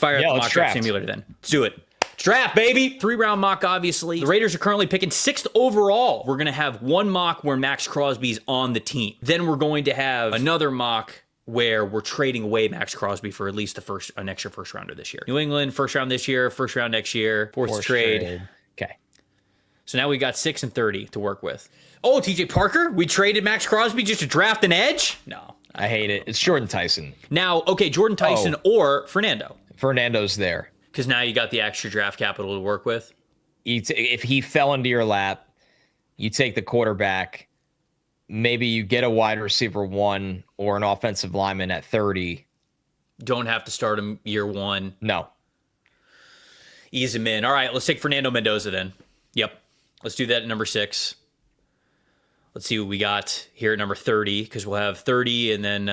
Let's fire up the mock draft simulator then. Let's do it. Draft, baby! 3-round mock, obviously. The Raiders are currently picking 6th overall. We're going to have one mock where Maxx Crosby's on the team. Then we're going to have another mock where we're trading away Maxx Crosby for at least an extra first rounder this year. New England, first round this year, first round next year, forced trade. Okay. So now we got 6 and 30 to work with. Oh, TJ Parker? We traded Maxx Crosby just to draft an edge? No. I hate it. It's Jordan Tyson. Now, okay, Jordan Tyson or Fernando. Fernando's there. Because now you got the extra draft capital to work with. If he fell into your lap, you take the quarterback. Maybe you get a wide receiver 1 or an offensive lineman at 30. Don't have to start him year 1. No. Ease him in. All right, let's take Fernando Mendoza then. Yep. Let's do that at number 6. Let's see what we got here at number 30, because we'll have 30 and then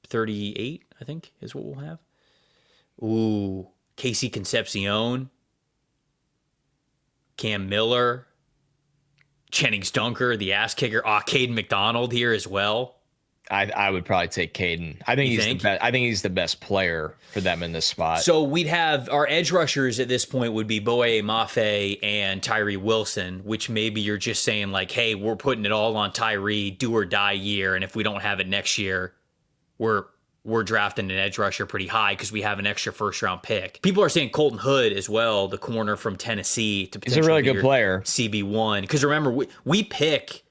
38, I think, is what we'll have. Ooh. Casey Concepcion, Cam Miller, Jennings Dunker, the ass kicker, Caden McDonald here as well. I would probably take Caden. I think he's the best player for them in this spot. So we'd have our edge rushers at this point would be Boye Mafe and Tyree Wilson, which maybe you're just saying like, hey, we're putting it all on Tyree, do or die year, and if we don't have it next year, we're drafting an edge rusher pretty high because we have an extra first-round pick. People are saying Colton Hood as well, the corner from Tennessee. To He's a really good player. CB1. Because remember, we pick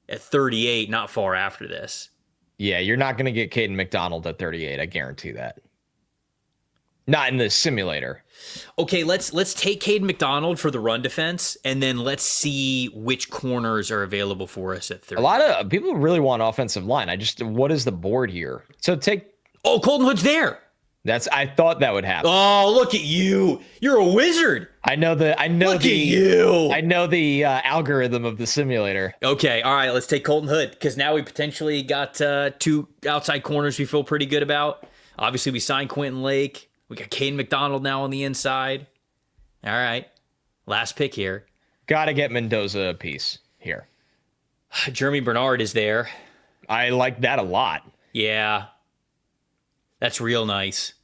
at 38 not far after this. Yeah, you're not going to get Caden McDonald at 38. I guarantee that. Not in the simulator. Okay, let's take Caden McDonald for the run defense, and then let's see which corners are available for us at 30. A lot of people really want offensive line. What is the board here? So take... Oh, Colton Hood's there. I thought that would happen. Oh, look at you. You're a wizard. I know the algorithm of the simulator. Okay, all right, let's take Colton Hood, because now we potentially got 2 outside corners we feel pretty good about. Obviously, we signed Quentin Lake. We got Caden McDonald now on the inside. All right, last pick here. Got to get Mendoza a piece here. Jeremy Bernard is there. I like that a lot. Yeah. That's real nice.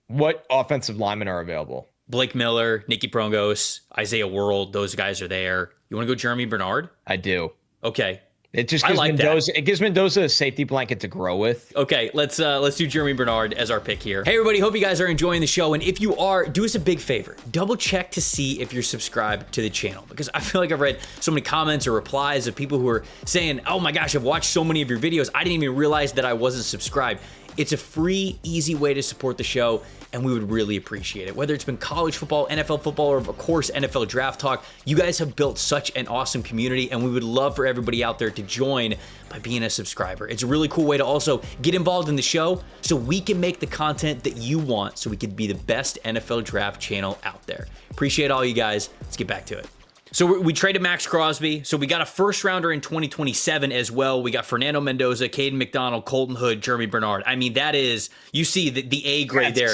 What offensive linemen are available? Blake Miller, Nicky Prongos, Isaiah World. Those guys are there. You want to go Jeremy Bernard? I do. Okay. It just gives Mendoza a safety blanket to grow with. Okay, let's do Jeremy Bernard as our pick here. Hey everybody, hope you guys are enjoying the show, and if you are, do us a big favor. Double check to see if you're subscribed to the channel, because I feel like I've read so many comments or replies of people who are saying, oh my gosh, I've watched so many of your videos, I didn't even realize that I wasn't subscribed. It's a free, easy way to support the show, and we would really appreciate it. Whether it's been college football, NFL football, or of course, NFL Draft Talk, you guys have built such an awesome community, and we would love for everybody out there to join by being a subscriber. It's a really cool way to also get involved in the show so we can make the content that you want so we could be the best NFL Draft channel out there. Appreciate all you guys. Let's get back to it. So we traded Maxx Crosby. So we got a first rounder in 2027 as well. We got Fernando Mendoza, Caden McDonald, Colton Hood, Jeremy Bernard. I mean, that is, you see the A grade there.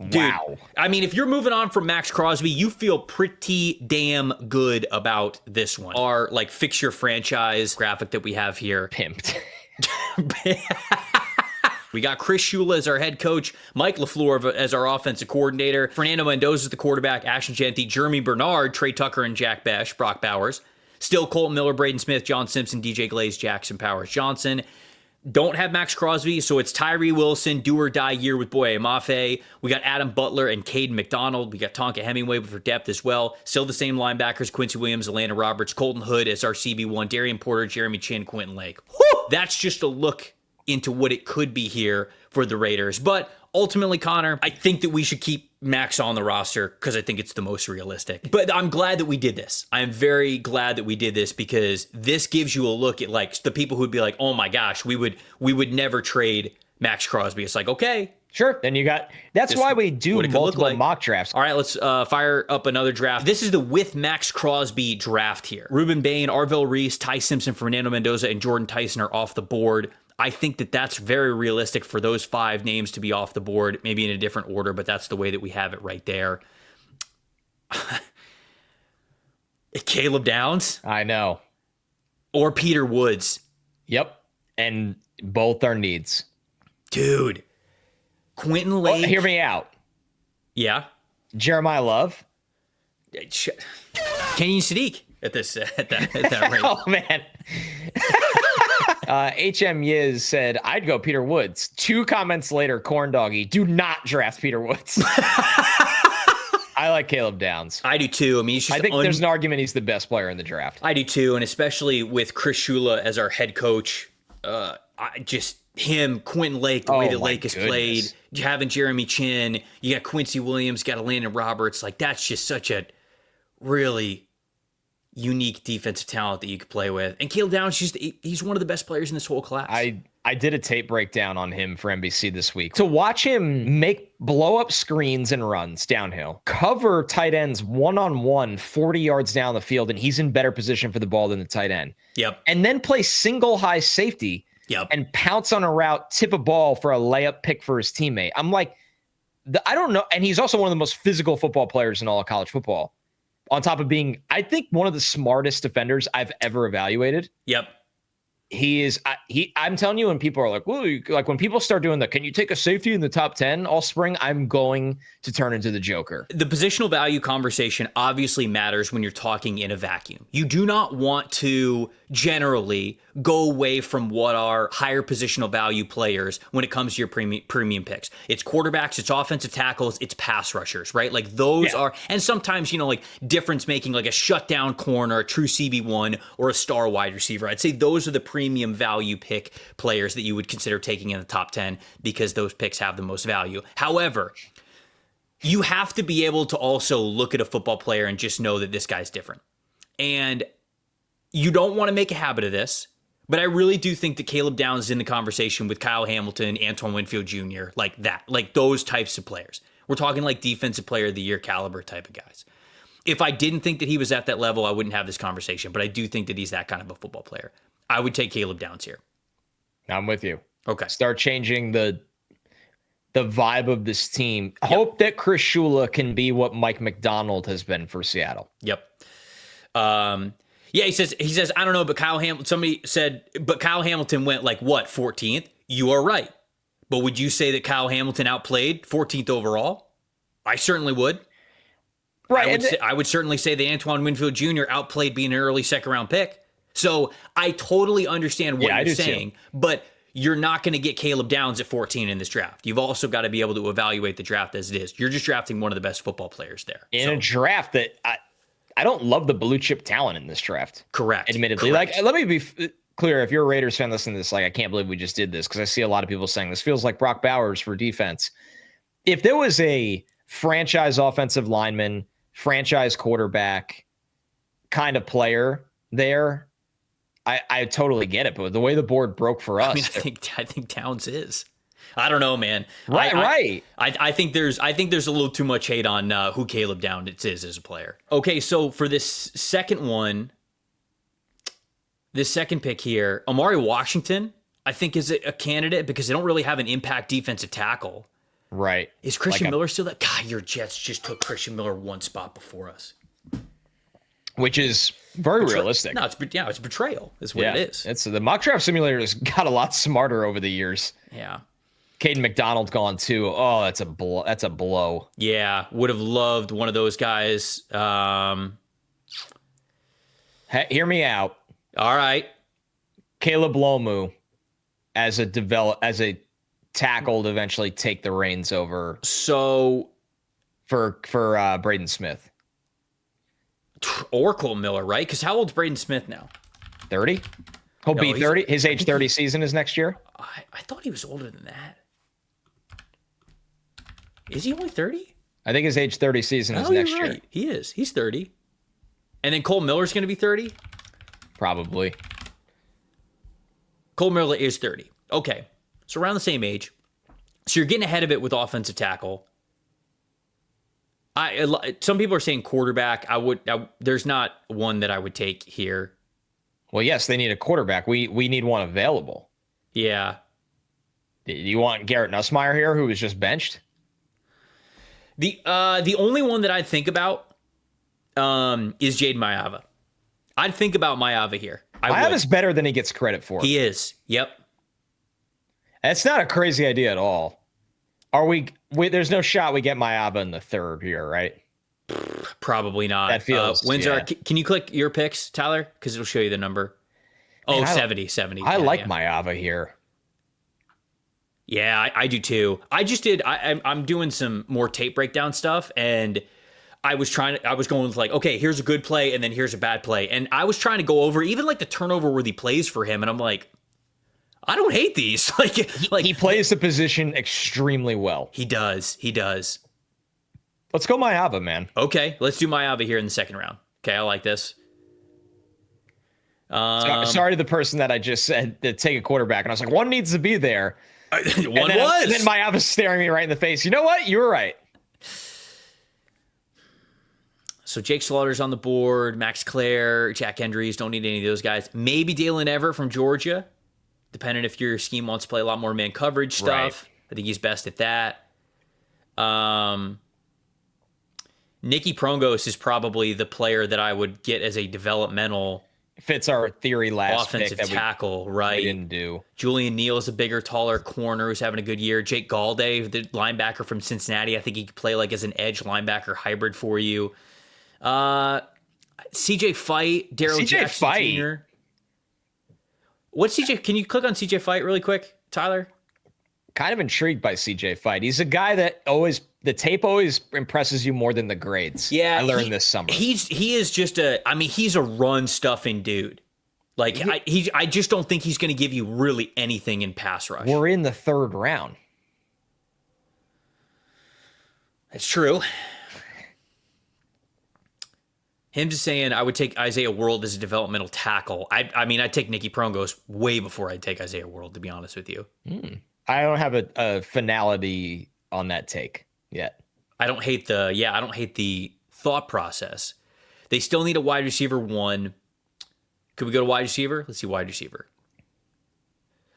Dude, wow. I mean, if you're moving on from Maxx Crosby, you feel pretty damn good about this one. Our like fix your franchise graphic that we have here. Pimped. We got Chris Shula as our head coach, Mike LaFleur as our offensive coordinator, Fernando Mendoza as the quarterback, Ashton Genty, Jeremy Bernard, Trey Tucker, and Jack Besh, Brock Bowers. Still Colton Miller, Braden Smith, John Simpson, DJ Glaze, Jackson Powers Johnson. Don't have Maxx Crosby, so it's Tyree Wilson, do or die year with Boye Mafe. We got Adam Butler and Caden McDonald. We got Tonka Hemingway for depth as well. Still the same linebackers, Quincy Williams, Atlanta Roberts, Colton Hood as our CB1, Darian Porter, Jeremy Chin, Quentin Lake. Whew! That's just a look into what it could be here for the Raiders. But ultimately, Connor, I think that we should keep Max on the roster because I think it's the most realistic. But I'm glad that we did this. I am very glad that we did this because this gives you a look at like the people who'd be like, oh my gosh, we would never trade Maxx Crosby. It's like, okay. Sure. Then you got, that's why we do multiple mock drafts. All right, let's fire up another draft. This is the with Maxx Crosby draft here. Ruben Bain, Arvell Reese, Ty Simpson, Fernando Mendoza, and Jordan Tyson are off the board. I think that that's very realistic for those 5 names to be off the board, maybe in a different order, but that's the way that we have it right there. Caleb Downs? I know. Or Peter Woods? Yep. And both are needs. Dude. Quentin Lake. Well, hear me out. Yeah. Jeremiah Love. Kenyon Sadiq at that rate. Oh, man. HM Yiz said, I'd go Peter Woods. 2 comments later, Corn Doggy, do not draft Peter Woods. I like Caleb Downs. I do too. I mean, I think there's an argument he's the best player in the draft. I do too, and especially with Chris Shula as our head coach, Quentin Lake, the way that Lake has played, having Jeremy Chin, you got Quincy Williams, got a Landon Roberts, like that's just such a really unique defensive talent that you could play with. And Caleb Downs, he's one of the best players in this whole class. I did a tape breakdown on him for NBC this week. To watch him make blow up screens and runs downhill, cover tight ends one-on-one 40 yards down the field, and he's in better position for the ball than the tight end. Yep. And then play single high safety. Yep. And pounce on a route, tip a ball for a layup pick for his teammate. I'm like, I don't know. And he's also one of the most physical football players in all of college football. On top of being, I think, one of the smartest defenders I've ever evaluated. Yep. He is. I'm telling you, when people are like, "Well, like when people start doing the, can you take a safety in the top 10 all spring?" I'm going to turn into the Joker. The positional value conversation obviously matters when you're talking in a vacuum. You do not want to generally go away from what are higher positional value players when it comes to your premium picks. It's quarterbacks, it's offensive tackles, it's pass rushers, right? Like those are, and sometimes, like difference making, like a shutdown corner, a true CB1, or a star wide receiver. I'd say those are the premium value pick players that you would consider taking in the top 10 because those picks have the most value. However, you have to be able to also look at a football player and just know that this guy's different. And you don't want to make a habit of this, but I really do think that Caleb Downs is in the conversation with Kyle Hamilton, Antoine Winfield Jr., like that, like those types of players. We're talking like defensive player of the year caliber type of guys. If I didn't think that he was at that level, I wouldn't have this conversation, but I do think that he's that kind of a football player. I would take Caleb Downs here. I'm with you. Okay. Start changing the vibe of this team. Yep. Hope that Chris Shula can be what Mike McDonald has been for Seattle. Yep. Yeah, he says, I don't know, but somebody said, but Kyle Hamilton went like what, 14th? You are right. But would you say that Kyle Hamilton outplayed 14th overall? I certainly would. Right. I would certainly say that Antoine Winfield Jr. outplayed being an early second round pick. So I totally understand what you're saying, but you're not going to get Caleb Downs at 14 in this draft. You've also got to be able to evaluate the draft as it is. You're just drafting one of the best football players there. In a draft that I don't love the blue chip talent in this draft. Correct. Admittedly. Correct. Like, let me be clear. If you're a Raiders fan listening to this, like, I can't believe we just did this because I see a lot of people saying this feels like Brock Bowers for defense. If there was a franchise offensive lineman, franchise quarterback kind of player there, I totally get it. But the way the board broke for us, I think Downs is. I don't know, man. Right. I think there's a little too much hate on who Caleb Downs is as a player. Okay, so for this second pick here, Amari Washington, I think is a candidate because they don't really have an impact defensive tackle. Right. Is Christian Miller still that? God, your Jets just took Christian Miller one spot before us. Which is very realistic. No, it's betrayal is what it is. It's the mock draft simulator has got a lot smarter over the years. Yeah. Caden McDonald gone too. Oh, that's a blow. Yeah, would have loved one of those guys. Hear me out. All right. Caleb Lomu as a tackle to eventually take the reins over. So for Braden Smith. Or Cole Miller, right? Because how old's Braden Smith now? 30? He'll be 30. His age 30 season is next year. I thought he was older than that. Is he only 30? I think his age 30 season is next year. He is. He's 30. And then Cole Miller's going to be 30? Probably. Cole Miller is 30. Okay. So around the same age. So you're getting ahead of it with offensive tackle. Some people are saying quarterback. There's not one that I would take here. Well, yes, they need a quarterback. We need one available. Yeah. Do you want Garrett Nussmeier here, who was just benched? The only one that I'd think about is Jade Maiava. I'd think about Maiava here. Maiava's better than he gets credit for. He is. Yep. That's not a crazy idea at all. Are we there's no shot we get Maava in the third here, right? Probably not. That feels, Windsor, can you click your picks, Tyler? Because it'll show you the number. Oh, Man, 70. I like Maava here. Yeah, I do too. I'm doing some more tape breakdown stuff, and I was going with like, okay, here's a good play, and then here's a bad play. And I was trying to go over even like the turnover worthy plays for him, and I'm like, I don't hate these. like he plays the position extremely well. He does. Let's go Maava, man. Okay, let's do Maava here in the second round. Okay, I like this. Sorry to the person that I just said to take a quarterback, and I was like, one needs to be there. And then Maava's staring me right in the face. You know what? You were right. So Jake Slaughter's on the board. Max Clare, Jack Hendrys. Don't need any of those guys. Maybe Dalen Everett from Georgia, depending if your scheme wants to play a lot more man coverage stuff. Right. I think he's best at that. Nicky Prongos is probably the player that I would get as a developmental. Fits our theory last offensive pick tackle, right? We didn't do. Julian Neal is a bigger, taller corner who's having a good year. Jake Galday, the linebacker from Cincinnati, I think he could play like as an edge linebacker hybrid for you. CJ Fight, Daryl Jackson Jr. What's CJ? Can you click on CJ Fight really quick, Tyler? Kind of intrigued by CJ Fight. He's a guy that the tape always impresses you more than the grades. Yeah, I learned this summer. He is just he's a run stuffing dude. Like I just don't think he's going to give you really anything in pass rush. We're in the third round. That's true. Him just saying I would take Isaiah World as a developmental tackle. I'd take Nicky Prongos way before I'd take Isaiah World, to be honest with you. I don't have a finality on that take yet. I don't hate the thought process. They still need a wide receiver 1. Could we go to wide receiver? Let's see wide receiver.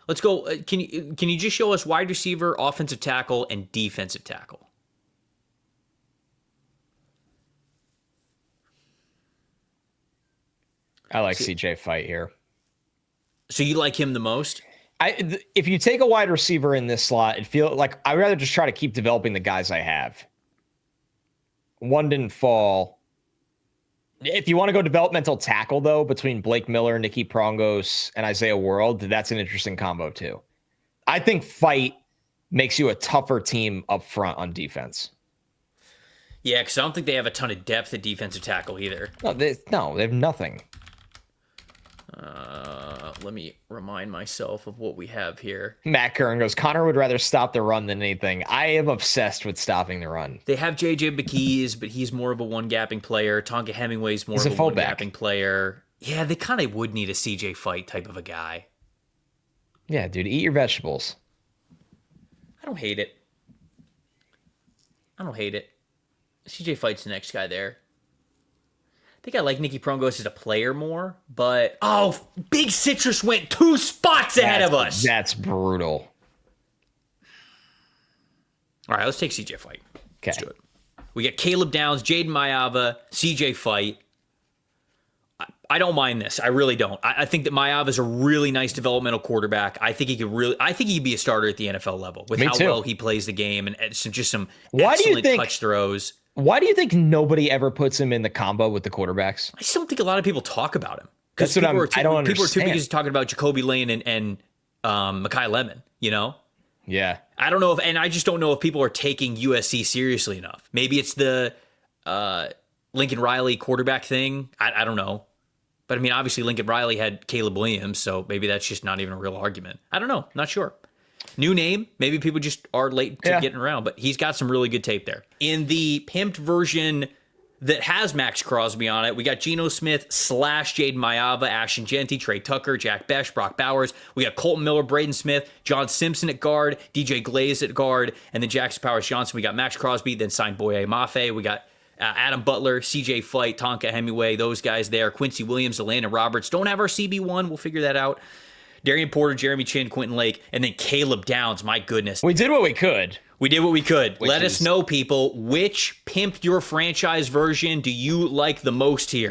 Let's go. Can you just show us wide receiver, offensive tackle, and defensive tackle? I like CJ Fight here. So you like him the most? If you take a wide receiver in this slot, it feels like I'd rather just try to keep developing the guys I have. One didn't fall. If you want to go developmental tackle, though, between Blake Miller, Nicky Prongos, and Isaiah World, that's an interesting combo, too. I think Fight makes you a tougher team up front on defense. Yeah, because I don't think they have a ton of depth at defensive tackle either. No, they have nothing. Let me remind myself of what we have here. Matt Curran goes, Connor would rather stop the run than anything. I am obsessed with stopping the run. They have J.J. McKees, but he's more of a one-gapping player. Tonka Hemingway's more of a one-gapping player. Yeah, they kind of would need a CJ Fight type of a guy. Yeah, dude, eat your vegetables. I don't hate it. CJ Fight's the next guy there. I think I like Nicky Prongos as a player more, but Big Citrus went 2 spots ahead of us. That's brutal. All right, let's take CJ Fight. Okay. Let's do it. We got Caleb Downs, Jaden Maava, CJ Fight. I don't mind this. I really don't. I think that Maava is a really nice developmental quarterback. I think he could be a starter at the NFL level with how well he plays the game and some excellent touch throws. Why do you think nobody ever puts him in the combo with the quarterbacks? I just don't think a lot of people talk about him. That's what I don't understand. People are too busy talking about Jacoby Lane and Mekhi Lemon, you know? Yeah. I don't know I just don't know if people are taking USC seriously enough. Maybe it's the Lincoln Riley quarterback thing. I don't know. But I mean, obviously Lincoln Riley had Caleb Williams, so maybe that's just not even a real argument. I don't know. Not sure. New name. Maybe people just are late to getting around, but he's got some really good tape there. In the pimped version that has Maxx Crosby on it, we got Geno Smith / Jaden Maava, Ashton Genty, Trey Tucker, Jack Besh, Brock Bowers. We got Colton Miller, Braden Smith, John Simpson at guard, DJ Glaze at guard, and then Jackson Powers Johnson. We got Maxx Crosby, then signed Boye Mafe. We got Adam Butler, CJ Fight, Tonka Hemingway, those guys there. Quincy Williams, Atlanta Roberts. Don't have our CB1. We'll figure that out. Darian Porter, Jeremy Chin, Quentin Lake, and then Caleb Downs. My goodness. We did what we could. Let us know, people, which pimped your franchise version do you like the most here?